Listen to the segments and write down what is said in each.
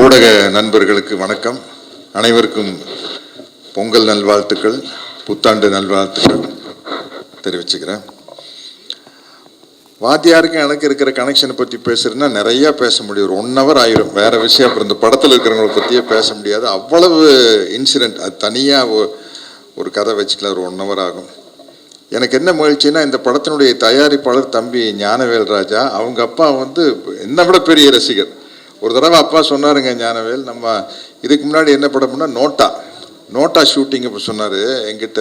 ஊடக நண்பர்களுக்கு வணக்கம். அனைவருக்கும் பொங்கல் நல்வாழ்த்துக்கள், புத்தாண்டு நல்வாழ்த்துக்கள் தெரிவிச்சுக்கிறேன். வாத்தியாருக்கு எனக்கு இருக்கிற கனெக்ஷனை பற்றி பேசுறதுன்னா நிறையா பேச முடியும். ஒரு 1 hour ஆயிரும். வேறு விஷயம் அப்புறம் இந்த படத்தில் இருக்கிறவங்கள பற்றியே பேச முடியாது. அவ்வளவு இன்சிடெண்ட். அது தனியாக ஒரு கதை வச்சுக்கலாம். ஒரு 1 hour ஆகும். எனக்கு என்ன மகிழ்ச்சின்னா, இந்த படத்தினுடைய தயாரிப்பாளர் தம்பி ஞானவேல் ராஜா, அவங்க அப்பா என்னை விட பெரிய ரசிகர். ஒரு தடவை அப்பா சொன்னாருங்க, ஞானவேல், நம்ம இதுக்கு முன்னாடி என்ன படம்னா நோட்டா ஷூட்டிங் இப்போ சொன்னார் என்கிட்ட.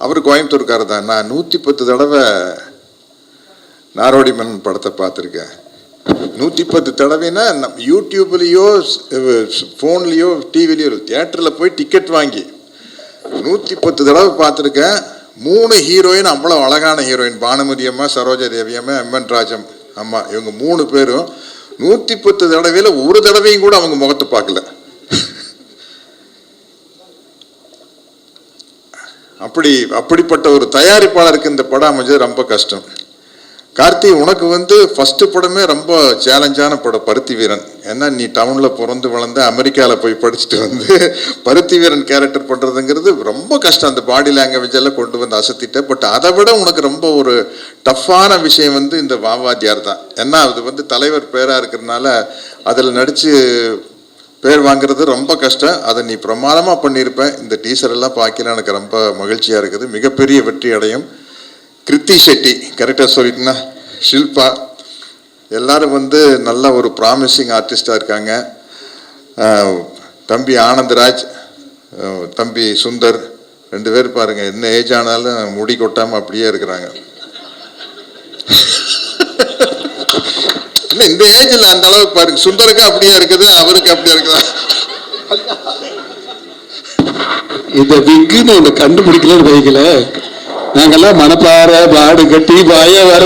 அவர் கோயம்புத்தூர்காரர் தான். நான் 110 தடவை நாரோடி மன்னன் படத்தை பார்த்துருக்கேன். 110 தடவைன்னா யூடியூப்லேயோ ஃபோன்லேயோ டிவிலேயோ தியேட்டரில் போய் டிக்கெட் வாங்கி 110 தடவை பார்த்துருக்கேன். 3 ஹீரோயின், அவ்வளோ அழகான ஹீரோயின், பானுமதி அம்மா, சரோஜா தேவி அம்மா, எம்என் ராஜம் அம்மா, இவங்க 3 பேரும் 110 தடவையில் ஒரு தடவையும் கூட அவங்க முகத்தை பார்க்கல. அப்படிப்பட்ட ஒரு தயாரிப்பாளருக்கு இந்த படம் அமைஞ்சது ரொம்ப கஷ்டம். கார்த்தி, உனக்கு ஃபர்ஸ்ட் படமே ரொம்ப சேலஞ்சான படம் பருத்தி வீரன். ஏன்னா நீ டவுனில் பிறந்து வளர்ந்து அமெரிக்காவில் போய் படிச்சுட்டு பருத்தி வீரன் கேரக்டர் பண்ணுறதுங்கிறது ரொம்ப கஷ்டம். அந்த பாடி லாங்குவேஜ் எல்லாம் கொண்டு வந்து அசத்திட்ட. பட் அதை விட உனக்கு ரொம்ப ஒரு டஃப்பான விஷயம் இந்த வாவாத்தியார் தான். ஏன்னா அது தலைவர் பேராக இருக்கிறதுனால அதில் நடித்து பேர் வாங்குறது ரொம்ப கஷ்டம். அதை நீ பிரமாதமாக பண்ணியிருப்பேன். இந்த டீசர் எல்லாம் பார்க்கல, எனக்கு ரொம்ப மகிழ்ச்சியாக இருக்குது. மிகப்பெரிய வெற்றி அடையும். கிருத்தி ஷெட்டி, கரெக்டாக சொல்லிட்டுனா, ஷில்பா, எல்லாரும் நல்ல ஒரு ப்ராமிசிங் ஆர்டிஸ்டாக இருக்காங்க. தம்பி ஆனந்தராஜ், தம்பி சுந்தர், 2 பேர் பாருங்க, என்ன ஏஜ் ஆனாலும் முடி கொட்டாமல் அப்படியே இருக்கிறாங்க. இல்லை, இந்த ஏஜில் அந்த அளவுக்கு பாருங்க. சுந்தருக்கு அப்படியே இருக்குது, அவருக்கு அப்படியே இருக்குதா? இந்த விக்குன்னு ஒன்று கண்டுபிடிக்கலன்னு வைக்கல. நாங்கெல்லாம் மனப்பாறை பாடு கட்டி பாய வர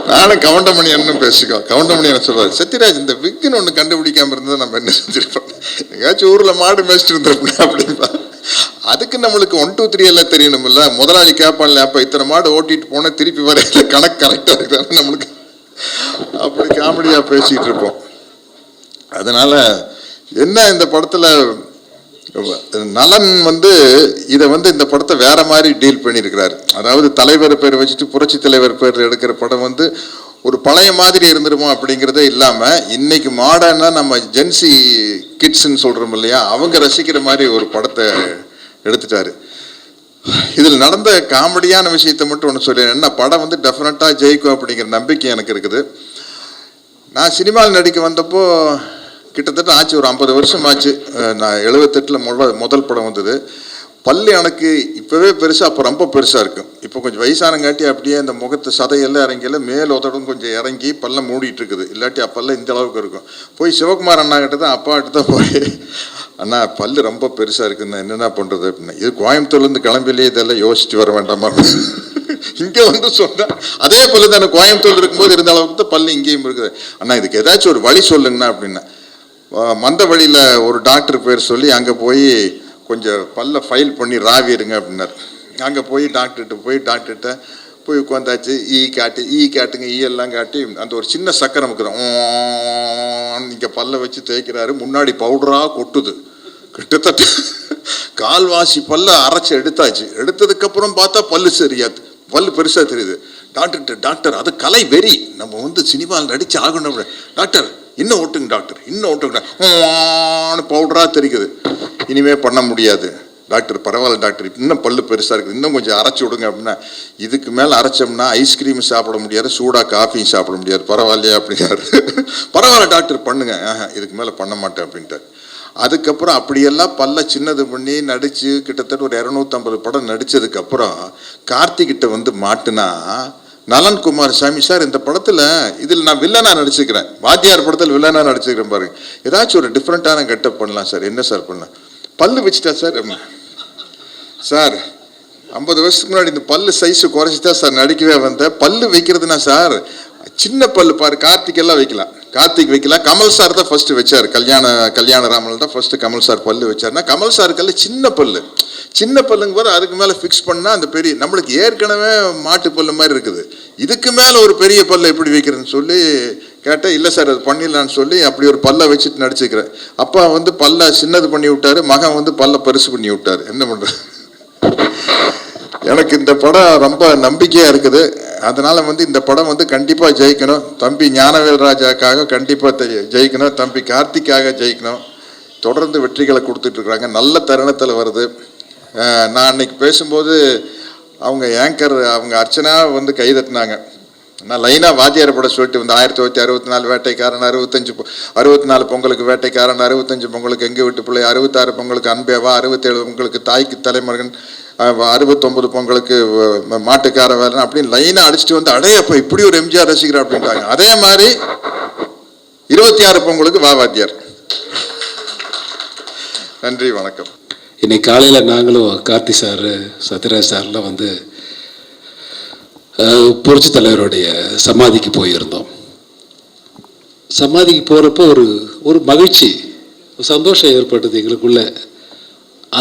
நானும் கவுண்டமணி என்ன பேசிக்கோ. கவுண்டமணி என்ன சொல்றாரு, சத்யராஜ் இந்த விக்குன்னு ஒன்று கண்டுபிடிக்காம இருந்தால் நம்ம என்ன செஞ்சிருப்போம்? எங்கேயாச்சும் ஊரில் மாடு மேய்ச்சிட்டு இருந்திருப்போம் அப்படின்பா. அதுக்கு நம்மளுக்கு 1 2 3 எல்லாம் தெரியணும்ல. முதலாளி கேட்பான்ல, அப்போ இத்தனை மாடு ஓட்டிட்டு போனால் திருப்பி வரையில கணக்கு கரெக்டாக இருக்காது நம்மளுக்கு. அப்படி காமெடியாக பேசிகிட்டு இருப்போம். அதனால என்ன, இந்த படத்தில் நலன் இதை இந்த படத்தை வேற மாதிரி டீல் பண்ணியிருக்கிறாரு. அதாவது தலைவர் பேர் வச்சுட்டு புரட்சி தலைவர் பேர் எடுக்கிற படம் ஒரு பழைய மாதிரி இருந்துருமோ அப்படிங்கிறதே இல்லாமல், இன்னைக்கு மாடர்னா நம்ம ஜென்சி கிட்ஸ்ன்னு சொல்கிறோம் இல்லையா, அவங்க ரசிக்கிற மாதிரி ஒரு படத்தை எடுத்துட்டாரு. இதில் நடந்த காமெடியான விஷயத்தை மட்டும் ஒன்று சொல்லிடுறேன். என்ன, படம் டெஃபினட்டாக ஜெயிக்கும் அப்படிங்கிற நம்பிக்கை எனக்கு இருக்குது. நான் சினிமாவில் நடிக்க வந்தப்போ கிட்டத்தட்ட ஆச்சு, ஒரு 50 வருஷம் ஆச்சு. நான் 78 முதல் படம் வந்தது. பல்லு எனக்கு இப்போவே பெருசாக, அப்போ ரொம்ப பெருசாக இருக்கும். இப்போ கொஞ்சம் வயசானங்காட்டி அப்படியே அந்த முகத்து சதையெல்லாம் இறங்கல, மேல் உதடும் கொஞ்சம் இறங்கி பல்ல மூடிட்டு இருக்குது. இல்லாட்டி அப்பெல்லாம் இந்த அளவுக்கு இருக்கும். போய் சிவகுமார் அண்ணா கிட்ட தான், அப்பா கிட்ட தான் போய், அண்ணா பல்லு ரொம்ப பெருசாக இருக்குண்ணா, என்னென்ன பண்ணுறது அப்படின்னா, இது கோயம்புத்தூர்லேருந்து கிளம்பிலேயே இதெல்லாம் யோசிச்சு வர வேண்டாமா? இங்கே சொன்னேன். அதே போல தான் கோயம்புத்தூர் இருக்கும்போது இருந்த அளவுக்கு தான் பல்லு இங்கேயும் இருக்குது. அண்ணா இதுக்கு ஏதாச்சும் ஒரு வழி சொல்லுங்கண்ணா அப்படின்னா, மந்த வழியில் ஒரு டாக்டர் பேர் சொல்லி அங்கே போய் கொஞ்சம் பல்ல ஃபைல் பண்ணி ராவிடுங்க அப்படின்னார். அங்கே போய் டாக்டர்கிட்ட போய் உட்காந்தாச்சு. காட்டுங்க, எல்லாம் காட்டி அந்த ஒரு சின்ன சக்கரை முக்குறோம் இங்கே பல்ல வச்சு தேய்க்கிறாரு. முன்னாடி பவுடராக கொட்டுது. கிட்டத்தட்ட கால்வாசி பல்ல அரைச்சி எடுத்தாச்சு. எடுத்ததுக்கப்புறம் பார்த்தா பல்லு சரியாது, பல்லு பெருசாக தெரியுது. டாக்டர் அது கலை வெறி, நம்ம சினிமாவில் நடிச்சு ஆகணும். டாக்டர் இன்னும் ஓட்டுங்க, டாக்டர் இன்னும் ஓட்டுங்க, பவுடராக தெரிக்குது. இனிமேல் பண்ண முடியாது டாக்டர், பரவாயில்ல டாக்டர், இன்னும் பல்லு பெருசாக இருக்குது, இன்னும் கொஞ்சம் அரைச்சி விடுங்க அப்படின்னா, இதுக்கு மேலே அரைச்சோம்னா ஐஸ்கிரீம் சாப்பிட முடியாது, சூடாக காஃபியும் சாப்பிட முடியாது, பரவாயில்லையா அப்படின்னாரு. பரவாயில்ல டாக்டர் பண்ணுங்க, இதுக்கு மேலே பண்ண மாட்டேன் அப்படின்ட்டார். அதுக்கப்புறம் அப்படியெல்லாம் பல்ல சின்னது பண்ணி நடித்து கிட்டத்தட்ட ஒரு 250 படம் நடித்ததுக்கப்புறம் கார்த்திகிட்ட மாட்டுனா, நலன் குமாரசாமி சார் இந்த படத்தில் இதில் நான் வில்லனாக நடிச்சுக்கிறேன், வாத்தியார் படத்தில் வில்லனாக நடிச்சுக்கிறேன் பாருங்க, ஏதாச்சும் ஒரு டிஃப்ரெண்ட்டான கெட்டப் பண்ணலாம் சார். என்ன சார் பண்ணலாம்? பல்லு வச்சுட்டா சார். சார் 50 வருஷத்துக்கு முன்னாடி இந்த பல்லு சைஸு குறைச்சிட்டா சார் நடிக்கவே வந்தேன். பல்லு வைக்கிறதுனா சார் சின்ன பல்லு பாரு, கார்த்திகெல்லாம் வைக்கலாம், கார்த்திக் வைக்கலாம். கமல் சார் தான் ஃபர்ஸ்ட் வச்சார். கல்யாண ராமன் தான் ஃபர்ஸ்ட் கமல் சார் பல்லு வச்சார்னா, கமல் சாருக்கெல்லாம் சின்ன பல்லு, சின்ன பல்லுங்க போது அதுக்கு மேலே ஃபிக்ஸ் பண்ணால் அந்த பெரிய நம்மளுக்கு ஏற்கனவே மாட்டு பல்லு மாதிரி இருக்குது, இதுக்கு மேலே ஒரு பெரிய பல்லை எப்படி வைக்கிறதுன்னு சொல்லி கேட்டேன். இல்லை சார் அது பண்ணிடலான்னு சொல்லி அப்படி ஒரு பல்லை வச்சுட்டு நடிச்சுக்கிறேன். அப்பா வந்து பல்லை சின்னது பண்ணி விட்டாரு, மகன் வந்து பல்லை பெருசு பண்ணி விட்டார். என்ன பண்ணுறது? எனக்கு இந்த படம் ரொம்ப நம்பிக்கையாக இருக்குது. அதனால் வந்து இந்த படம் வந்து கண்டிப்பாக ஜெயிக்கணும். தம்பி ஞானவேல் ராஜாக்காக கண்டிப்பாக ஜெயிக்கணும், தம்பி கார்த்திக்காக ஜெயிக்கணும். தொடர்ந்து வெற்றிகளை கொடுத்துட்ருக்குறாங்க, நல்ல தருணத்தில் வருது. நான் அன்னைக்கு பேசும்போது அவங்க ஆங்கர் அவங்க அர்ச்சனா வந்து கைதட்டினாங்க. நான் லைனாக வாத்தியார் படம் சொல்லிட்டு வந்து 1964 வேட்டைக்காரன், 64 பொங்கலுக்கு வேட்டைக்காரன், 65 பொங்கலுக்கு எங்கள் வீட்டு பிள்ளை, 66 பொங்கலுக்கு அன்பேவா, 67 பொங்கலுக்கு தாய்க்கு தலைமகன், 69 பொங்கலுக்கு மாட்டுக்கார வேலை அப்படின்னு லைனாக அடிச்சுட்டு வந்து அடைய அப்போ இப்படி ஒரு எம்ஜிஆர் ரசிகர் அப்படின்ட்டாங்க. அதே மாதிரி 26 பொங்கலுக்கு வா வாத்தியார். நன்றி, வணக்கம். இன்னைக்கு காலையில் நாங்களும் கார்த்தி சார், சத்யராஜ் சார்லாம் வந்து புரட்சி தலைவருடைய சமாதிக்கு போயிருந்தோம். சமாதிக்கு போகிறப்போ ஒரு மகிழ்ச்சி, சந்தோஷம் ஏற்பட்டது எங்களுக்குள்ள.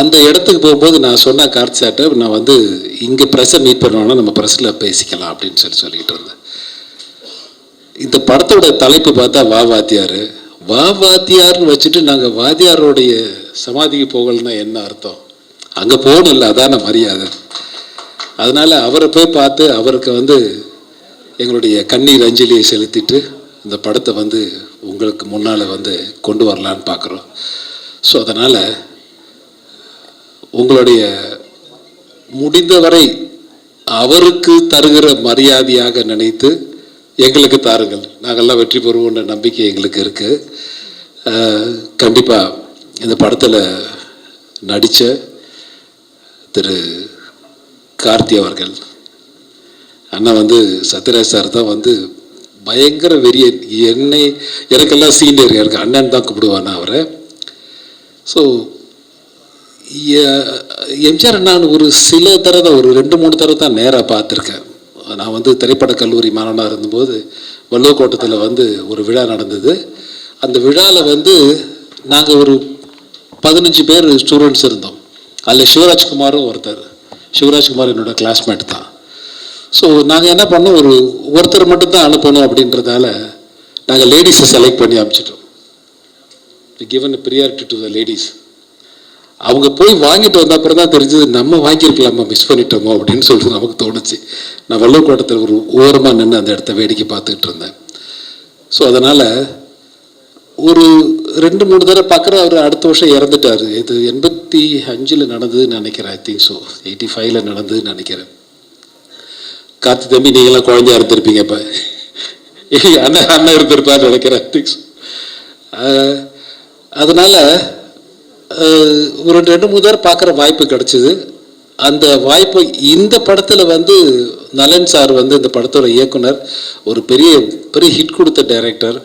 அந்த இடத்துக்கு போகும்போது நான் சொன்னேன் கார்த்தி சார்ட்ட, நான் வந்து இங்கே ப்ரெஸ்ஸை மீட் பண்ணுவோன்னா நம்ம ப்ரெஸ்ஸில் பேசிக்கலாம் அப்படின்னு சொல்லிக்கிட்டு இருந்தேன். இந்த படத்தோட தலைப்பு பார்த்தா வா வாத்தியார். வா வாத்தியார்னு வச்சுட்டு நாங்கள் வாத்தியாரோடைய சமாதிக்கு போகலன்னா என்ன அர்த்தம்? அங்கே போகணும்ல, அதான மரியாதை. அதனால் அவரை போய் பார்த்து அவருக்கு வந்து எங்களுடைய கண்ணீர் அஞ்சலியை செலுத்திட்டு இந்த படத்தை வந்து உங்களுக்கு முன்னால் வந்து கொண்டு வரலான்னு பார்க்குறோம். ஸோ அதனால் உங்களுடைய முடிந்தவரை அவருக்கு தருகிற மரியாதையாக நினைத்து எங்களுக்கு தாருங்கள். நாங்கள்லாம் வெற்றி பெறுவோன்ற நம்பிக்கை எங்களுக்கு இருக்குது. கண்டிப்பாக இந்த படத்தில் நடித்த திரு கார்த்தி அவர்கள், அண்ணா வந்து சத்யராஜ் சார் தான் வந்து பயங்கர வெறியன். எனக்கெல்லாம் சீனியர், எனக்கு அண்ணன் தான் கூப்பிடுவானா அவரை. ஸோ எம்ஜிஆர் அண்ணான்னு ஒரு சில தடவை, ஒரு 2-3 தடவை தான் நேராக பார்த்துருக்கேன். நான் வந்து திரைப்பட கல்லூரி மாணவனாக இருந்தபோது வள்ளுவக்கோட்டத்தில் வந்து ஒரு விழா நடந்தது. அந்த விழாவில் வந்து நாங்கள் ஒரு 15 பேர் ஸ்டூடெண்ட்ஸ் இருந்தோம். அதில் சிவராஜ்குமாரும் ஒருத்தர். சிவராஜ்குமார் என்னோட கிளாஸ்மேட் தான். ஸோ நாங்கள் என்ன பண்ணோம், ஒருத்தர் மட்டும்தான் அனுப்பணும் அப்படின்றதால நாங்கள் லேடிஸை செலக்ட் பண்ணி அனுப்பிச்சிட்டோம். Given priority to the ladies. அவங்க போய் வாங்கிட்டு வந்த அப்புறம் தான் தெரிஞ்சது நம்ம வாங்கியிருக்கலாமா, மிஸ் பண்ணிட்டோமோ அப்படின்னு சொல்லிட்டு நமக்கு தோணுச்சு. நான் வள்ளுவக்கோட்டத்தில் ஒரு ஓரமாக நின்று அந்த இடத்த வேடிக்கை பார்த்துக்கிட்டு இருந்தேன். ஸோ அதனால் ஒரு 2-3 தடவை பார்க்குற அவர் அடுத்த வருஷம் இறந்துட்டார். இது 85 நடந்ததுன்னு நினைக்கிறேன். ஐ திங்க் ஸோ 85 நடந்ததுன்னு நினைக்கிறேன். கார்த்தி தம்பி நீங்களாம் குழந்தையா இருந்திருப்பீங்க. இப்போ அண்ணன் இருந்திருப்பான்னு நினைக்கிறேன். I think so. அதனால் ஒரு 2-3 தடவை பார்க்குற வாய்ப்பு கிடச்சிது. அந்த வாய்ப்பு இந்த படத்தில் வந்து நலன் சார் வந்து இந்த படத்தோட இயக்குனர், ஒரு பெரிய ஹிட் கொடுத்த டைரக்டர்.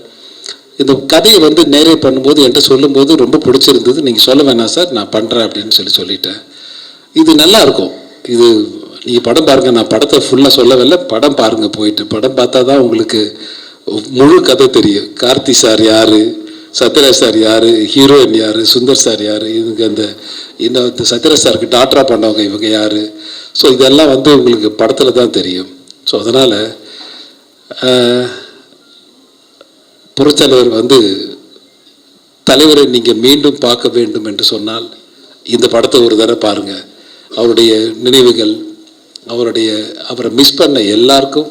இந்த கதையை வந்து நேரே பண்ணும்போது என்கிட்ட சொல்லும்போது ரொம்ப பிடிச்சிருந்தது. நீங்கள் சொல்ல வேணாம் சார், நான் பண்ணுறேன் அப்படின்னு சொல்லிட்டேன். இது நல்லா இருக்கும். இது நீங்கள் படம் பாருங்கள். நான் படத்தை ஃபுல்லாக சொல்லவில்லை, படம் பாருங்கள். போயிட்டு படம் பார்த்தா தான் உங்களுக்கு முழு கதை தெரியும். கார்த்தி சார் யார், சத்யராஜ் சார் யார், ஹீரோயின் யார், சுந்தர் சார் யார், இவங்க இந்த சத்யராஜ் சாருக்கு டாக்டரா பண்ணவங்க இவங்க யார். ஸோ இதெல்லாம் வந்து உங்களுக்கு படத்தில் தான் தெரியும். ஸோ அதனால் புரட்சியாளர் வந்து தலைவரை நீங்கள் மீண்டும் பார்க்க வேண்டும் என்று சொன்னால் இந்த படத்தை ஒரு தடவை பாருங்கள். அவருடைய நினைவுகள், அவரை மிஸ் பண்ண எல்லாருக்கும்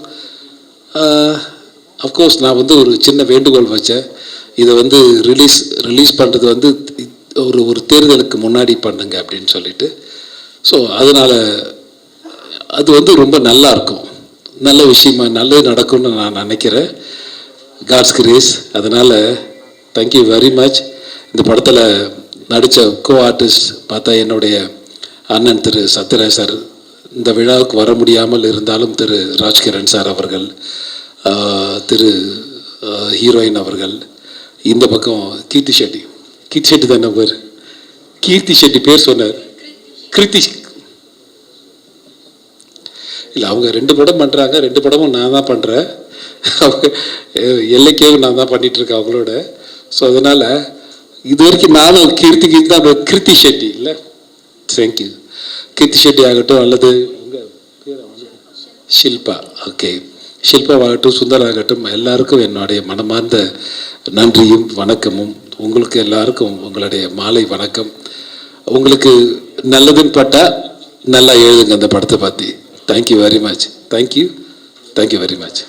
அஃப்கோர்ஸ் நான் வந்து ஒரு சின்ன வேண்டுகோள் வச்சேன். இதை வந்து ரிலீஸ் பண்ணுறது வந்து ஒரு தேர்தலுக்கு முன்னாடி பண்ணுங்க அப்படின்னு சொல்லிட்டு. ஸோ அதனால் அது வந்து ரொம்ப நல்லா இருக்கும், நல்ல விஷயமா நல்லது நடக்கும்னு நான் நினைக்கிறேன். God's grace. அதனால் தேங்க்யூ வெரி மச். இந்த படத்தில் நடித்த கோ ஆர்டிஸ்ட் பார்த்தா என்னுடைய அண்ணன் திரு சத்யராஜ் சார், இந்த விழாவுக்கு வர முடியாமல் இருந்தாலும் திரு ராஜ்கிரண் சார் அவர்கள், திரு ஹீரோயின் அவர்கள், இந்த பக்கம் கீர்த்தி ஷெட்டி தானே பேர், கீர்த்தி ஷெட்டி பேர் சொன்னார், கிருத்தி இல்லை, அவங்க 2 படம் பண்ணுறாங்க. 2 படமும் நான் தான் பண்ணுறேன். அவங்க எல்லைக்கேவும் நான் தான் பண்ணிகிட்ருக்கேன் அவங்களோட. ஸோ அதனால் இது வரைக்கும் நானும் கீர்த்தி தான், கிருத்தி ஷெட்டி இல்லை. தேங்க்யூ. கீர்த்தி ஷெட்டி ஆகட்டும் அல்லது ஷில்பா, ஓகே, ஷில்பாவாகட்டும் சுந்தராகட்டும் எல்லாருக்கும் என்னுடைய மனமார்ந்த நன்றியும் வணக்கமும். உங்களுக்கு எல்லாருக்கும் உங்களுடைய மாலை வணக்கம். உங்களுக்கு நல்லதுன்னு பட்டா நல்லா எழுதுங்க அந்த படத்தை பற்றி. Thank you very much. Thank you very much.